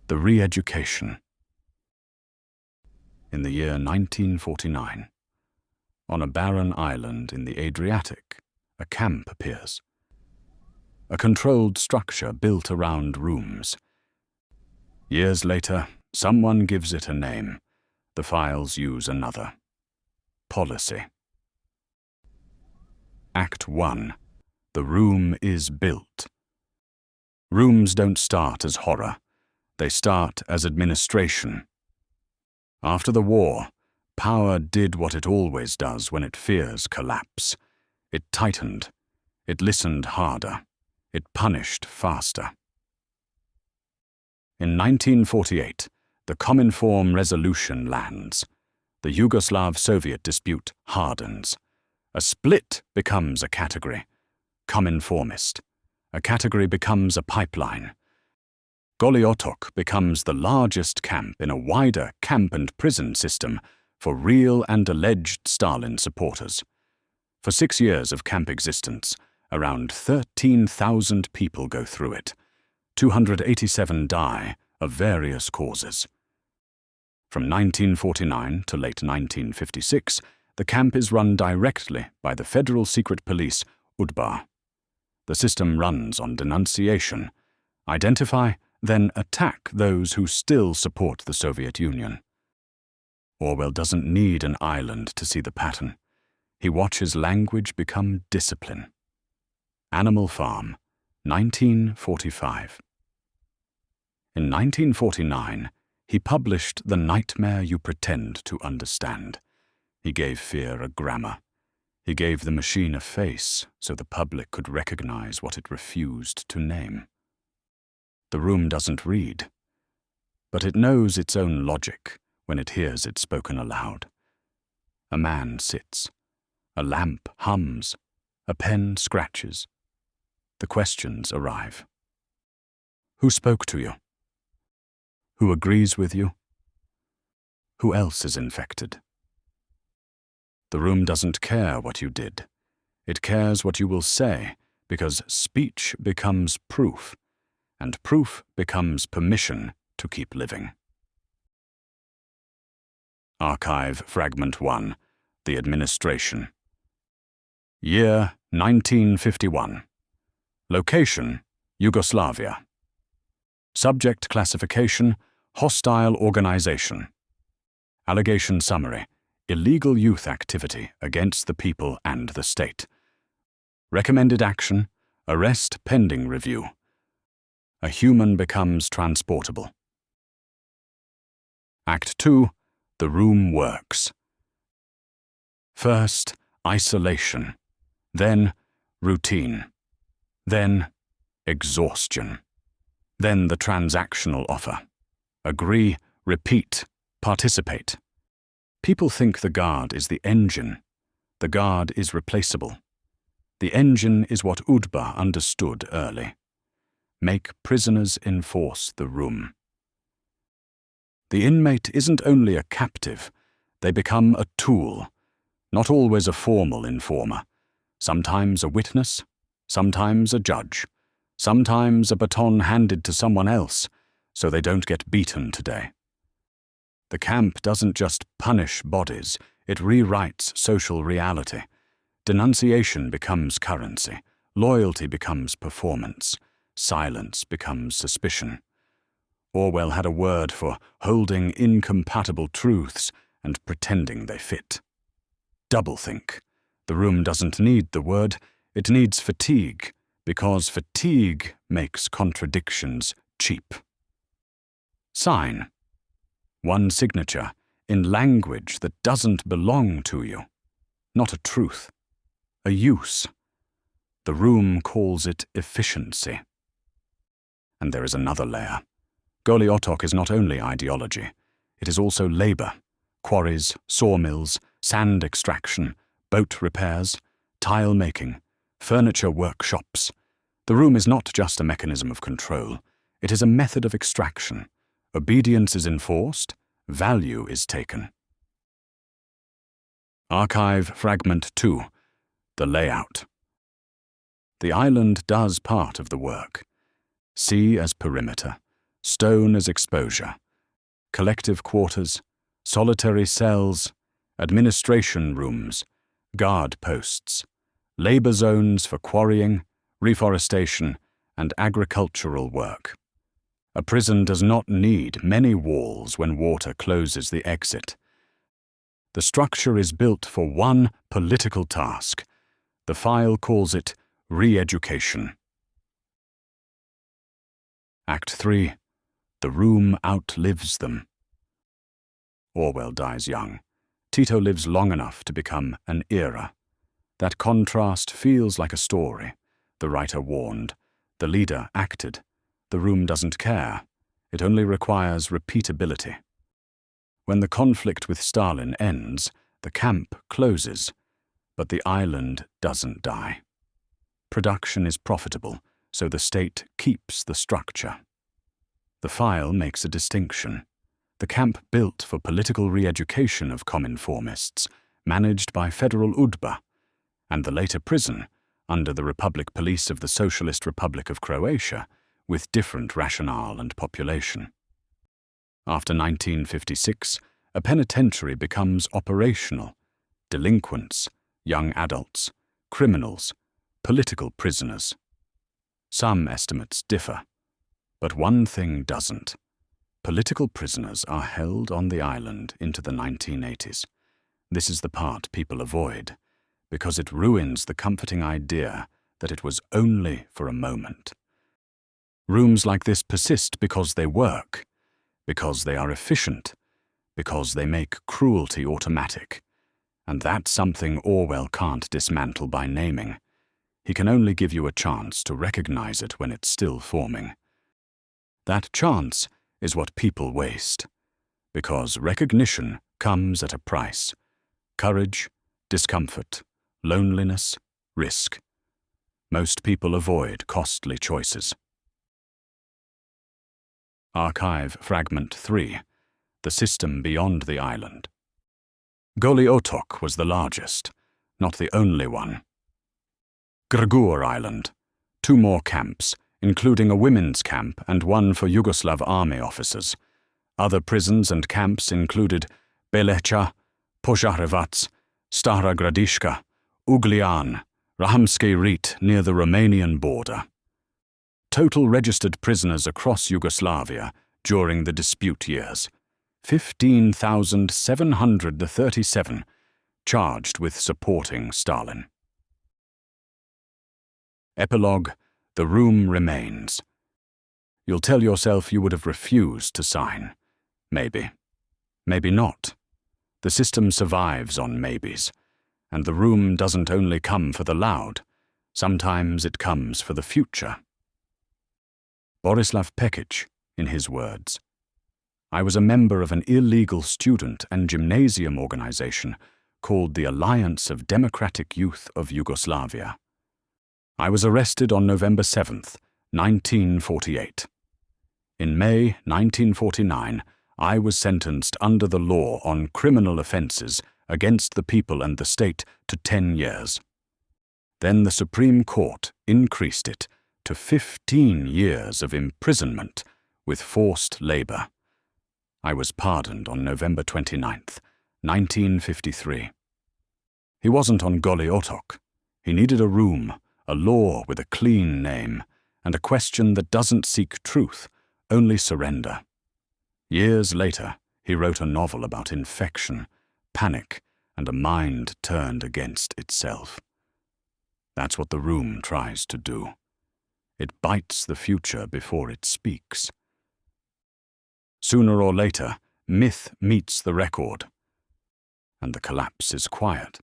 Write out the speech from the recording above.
The Re-Education. In the year 1949, on a barren island in the Adriatic, a camp appears. A controlled structure built around rooms. Years later, someone gives it a name. The files use another. Policy. Act 1. The room is built. Rooms don't start as horror. They start as administration. After the war, power did what it always does when it fears collapse. It tightened. It listened harder. It punished faster. In 1948, the Cominform resolution lands. The Yugoslav-Soviet dispute hardens. A split becomes a category. Cominformist. A category becomes a pipeline. Goli Otok becomes the largest camp in a wider camp and prison system for real and alleged Stalin supporters. For 6 years of camp existence, around 13,000 people go through it. 287 die of various causes. From 1949 to late 1956, the camp is run directly by the Federal Secret Police, UDBA. The system runs on denunciation. Identify, then attack those who still support the Soviet Union. Orwell doesn't need an island to see the pattern. He watches language become discipline. Animal Farm, 1945. In 1949, he published The Nightmare You Pretend to Understand. He gave fear a grammar. He gave the machine a face so the public could recognize what it refused to name. The room doesn't read, but it knows its own logic when it hears it spoken aloud. A man sits. A lamp hums. A pen scratches. The questions arrive. Who spoke to you? Who agrees with you? Who else is infected? The room doesn't care what you did. It cares what you will say, because speech becomes proof, and proof becomes permission to keep living. Archive Fragment 1. The Administration. Year 1951. Location, Yugoslavia. Subject classification, hostile organization. Allegation summary, illegal youth activity against the people and the state. Recommended action, arrest pending review. A human becomes transportable. Act 2. The room works. First, isolation. Then, routine. Then, exhaustion. Then the transactional offer. Agree, repeat, participate. People think the guard is the engine. The guard is replaceable. The engine is what UDBA understood early. Make prisoners enforce the room. The inmate isn't only a captive, they become a tool, not always a formal informer, sometimes a witness, sometimes a judge, sometimes a baton handed to someone else so they don't get beaten today. The camp doesn't just punish bodies, it rewrites social reality. Denunciation becomes currency, loyalty becomes performance, silence becomes suspicion. Orwell had a word for holding incompatible truths and pretending they fit. Doublethink. The room doesn't need the word, it needs fatigue, because fatigue makes contradictions cheap. Sign. One signature in language that doesn't belong to you. Not a truth. A use. The room calls it efficiency. And there is another layer. Goli Otok is not only ideology, it is also labor, quarries, sawmills, sand extraction, boat repairs, tile making, furniture workshops. The room is not just a mechanism of control, it is a method of extraction. Obedience is enforced, value is taken. Archive Fragment 2. The Layout. The island does part of the work. Sea as perimeter, Stone as exposure. Collective quarters, solitary cells, administration rooms, guard posts, labor zones for quarrying, reforestation, and agricultural work. A prison does not need many walls when water closes the exit. The structure is built for one political task. The file calls it re-education. Act 3. The room outlives them. Orwell dies young. Tito lives long enough to become an era. That contrast feels like a story. The writer warned. The leader acted. The room doesn't care. It only requires repeatability. When the conflict with Stalin ends, the camp closes, but the island doesn't die. Production is profitable, so the state keeps the structure. The file makes a distinction. The camp built for political re-education of Cominformists, managed by Federal UDBA, and the later prison, under the Republic Police of the Socialist Republic of Croatia, with different rationale and population. After 1956, a penitentiary becomes operational. Delinquents, young adults, criminals, political prisoners. Some estimates differ, but one thing doesn't. Political prisoners are held on the island into the 1980s. This is the part people avoid, because it ruins the comforting idea that it was only for a moment. Rooms like this persist because they work, because they are efficient, because they make cruelty automatic. And that's something Orwell can't dismantle by naming. He can only give you a chance to recognize it when it's still forming. That chance is what people waste, because recognition comes at a price. Courage, discomfort, loneliness, risk. Most people avoid costly choices. Archive Fragment 3. The System Beyond the Island. Goli Otok was the largest, not the only one. Grgur Island. 2 more camps, including a women's camp and one for Yugoslav army officers. Other prisons and camps included Pekić, Požarevac, Stara Gradiška, Ugljan, Rahamski Rit near the Romanian border. Total registered prisoners across Yugoslavia during the dispute years, 15,737, charged with supporting Stalin. Epilogue: The room remains. You'll tell yourself you would have refused to sign. Maybe. Maybe not. The system survives on maybes, and the room doesn't only come for the loud. Sometimes it comes for the future. Borislav Pekić, in his words, I was a member of an illegal student and gymnasium organization called the Alliance of Democratic Youth of Yugoslavia. I was arrested on November 7th, 1948. In May 1949, I was sentenced under the law on criminal offenses against the people and the state to 10 years. Then the Supreme Court increased it to 15 years of imprisonment with forced labor. I was pardoned on November 29th, 1953. He wasn't on Goli Otok. He needed a room, a law with a clean name, and a question that doesn't seek truth, only surrender. Years later, he wrote a novel about infection, panic, and a mind turned against itself. That's what the room tries to do. It bites the future before it speaks. Sooner or later, myth meets the record, and the collapse is quiet.